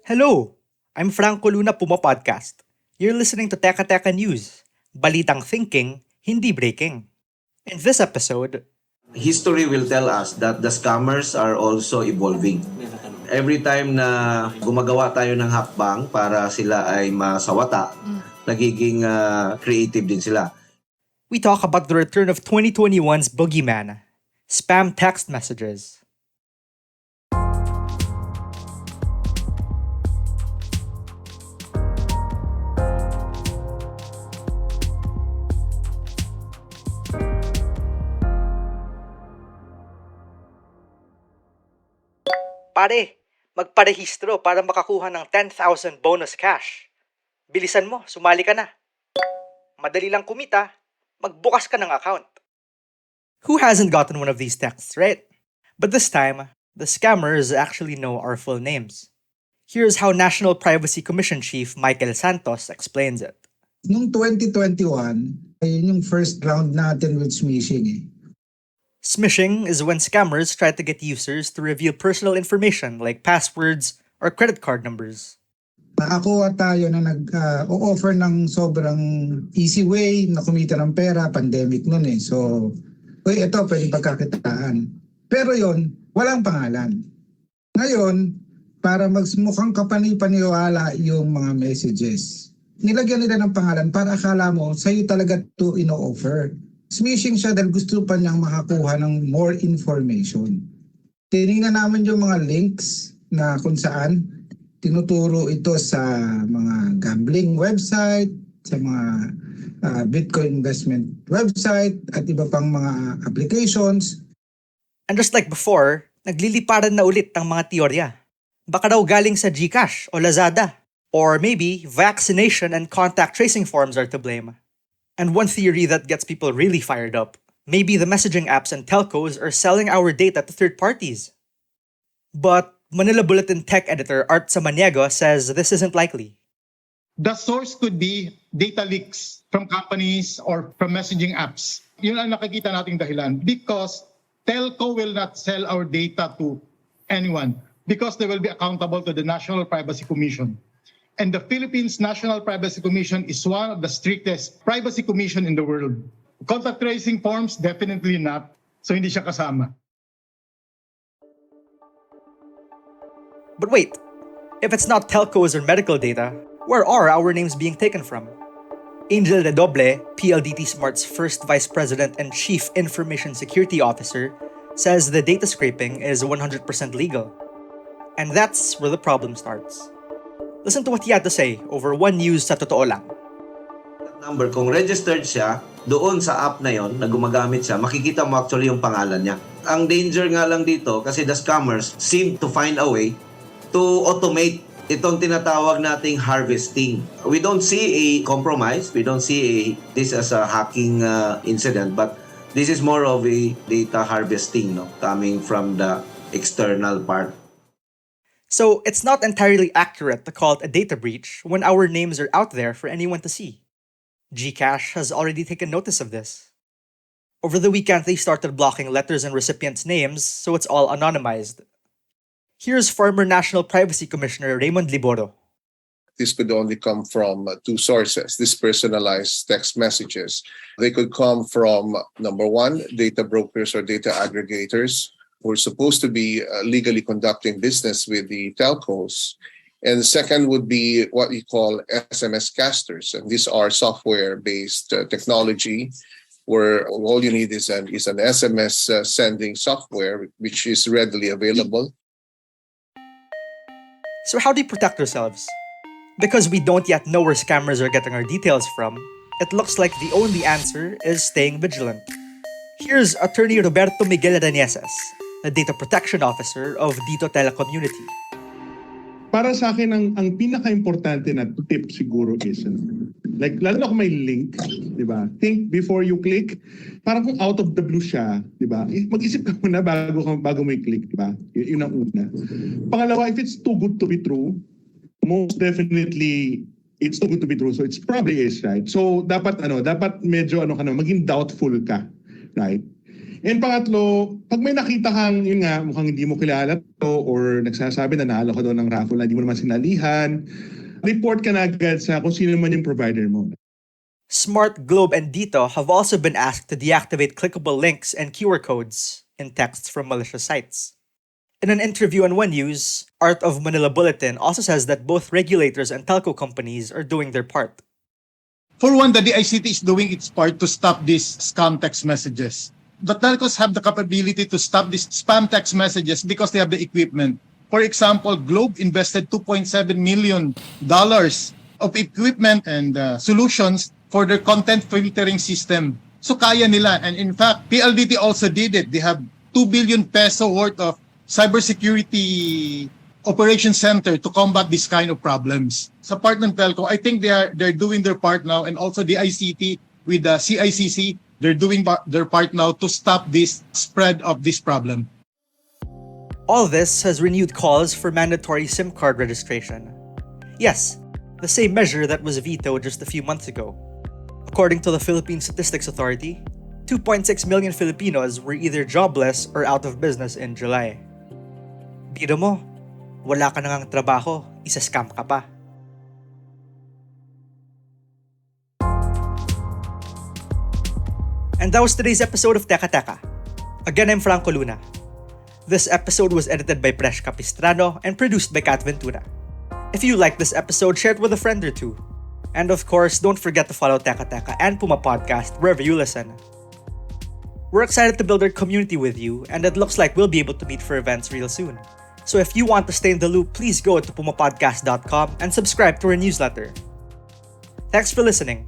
Hello, I'm Franco Luna, PumaPodcast. You're listening to Teka Teka News, balitang thinking, hindi breaking. In this episode, History will tell us that the scammers are also evolving. Every time na gumagawa tayo ng hakbang para sila ay masawata, nagiging creative din sila. we talk about the return of 2021's boogeyman, spam text messages. Pare, magparehistro para makakuha ng 10,000 bonus cash. Bilisan mo, sumali ka na. Madali lang kumita, magbukas ka ng account. Who hasn't gotten one of these texts, right? But this time, the scammers actually know our full names. Here's how National Privacy Commission Chief Michael Santos explains it. Noong 2021, ayun yung first round natin with smishing eh. Smishing is when scammers try to get users to reveal personal information like passwords or credit card numbers. Nakakuha tayo na nag-o-offer ng sobrang easy way na kumita ng pera, pandemic nun eh. So, ito pwede pagkakitaan. Pero yon walang pangalan. Ngayon, para mukhang kapani-paniwala yung mga messages, nilagyan nila ng pangalan para akala mo sa'yo talaga ito ino-offer. Smishing siya dahil gusto pa niyang makakuha ng more information. Tinignan namin yung mga links na kung saan tinuturo ito sa mga gambling website, sa mga Bitcoin investment website, at iba pang mga applications. And just like before, nagliliparan na ulit ang mga teorya. Baka daw galing sa GCash o Lazada. Or maybe vaccination and contact tracing forms are to blame. And one theory that gets people really fired up, maybe the messaging apps and telcos are selling our data to third parties. But Manila Bulletin tech editor Art Samaniego says this isn't likely. The source could be data leaks from companies or from messaging apps. Yun ang nakikita nating dahilan because telco will not sell our data to anyone because they will be accountable to the National Privacy Commission. And the Philippines National Privacy Commission is one of the strictest privacy commission in the world. Contact tracing forms, definitely not. So hindi siya kasama. But wait, if it's not telcos or medical data, where are our names being taken from? Angel de Doble, PLDT Smart's first vice president and chief information security officer, says the data scraping is 100% legal. And that's where the problem starts. Listen to what he had to say over One News sa Totoo Lang. Number, kung registered siya, doon sa app na yon na gumagamit siya, makikita mo actually yung pangalan niya. Ang danger nga lang dito kasi the scammers seem to find a way to automate itong tinatawag nating harvesting. We don't see a compromise. We don't see this as a hacking incident, but this is more of a data harvesting, no, coming from the external part. So it's not entirely accurate to call it a data breach when our names are out there for anyone to see. GCash has already taken notice of this. Over the weekend, they started blocking letters and recipients' names, so it's all anonymized. Here's former National Privacy Commissioner Raymond Liboro. This could only come from two sources, these personalized text messages. They could come from, number one, data brokers or data aggregators who are supposed to be legally conducting business with the telcos. And the second would be what you call SMS casters. And these are software-based technology where all you need is an SMS sending software which is readily available. So how do you protect ourselves? Because we don't yet know where scammers are getting our details from, it looks like the only answer is staying vigilant. Here's attorney Roberto Miguel Danieses, the data protection officer of Dito Telecommunity. Para sa akin, ang pinaka-importante na tip siguro is, like, lalo na kung may link, di ba? Think before you click. Parang kung out of the blue siya, di ba? Mag-isip ka muna bago mo i-click, di ba? Yun ang una. Pangalawa, if it's too good to be true, most definitely, it's too good to be true. So it's probably is, right? So dapat medyo maging doubtful ka, right? And pangatlo, pag may nakita kang, yun nga, mukhang hindi mo kilala to or nagsasabi na nalo ka doon ng raffle na hindi mo naman sinalihan, report ka na agad sa kung sino man yung provider mo. Smart, Globe, and Dito have also been asked to deactivate clickable links and QR codes in texts from malicious sites. In an interview on One News, Art of Manila Bulletin also says that both regulators and telco companies are doing their part. For one, the DICT is doing its part to stop these scam text messages. The telcos have the capability to stop these spam text messages because they have the equipment. For example, Globe invested $2.7 million of equipment and solutions for their content filtering system. So kaya nila. And in fact, PLDT also did it. They have 2 billion peso worth of cybersecurity operation center to combat this kind of problems. Sa part ng telco, I think they're doing their part now, and also the ICT with the CICC, they're doing their part now to stop this spread of this problem. All this has renewed calls for mandatory SIM card registration. Yes, the same measure that was vetoed just a few months ago. According to the Philippine Statistics Authority, 2.6 million Filipinos were either jobless or out of business in July. Biro mo, wala ka nang trabaho, isa-scam ka pa. And that was today's episode of Teka Teka. Again, I'm Franco Luna. This episode was edited by Presh Capistrano and produced by Kat Ventura. If you liked this episode, share it with a friend or two. And of course, don't forget to follow Teka Teka and PumaPodcast wherever you listen. We're excited to build our community with you, and it looks like we'll be able to meet for events real soon. So if you want to stay in the loop, please go to PumaPodcast.com and subscribe to our newsletter. Thanks for listening.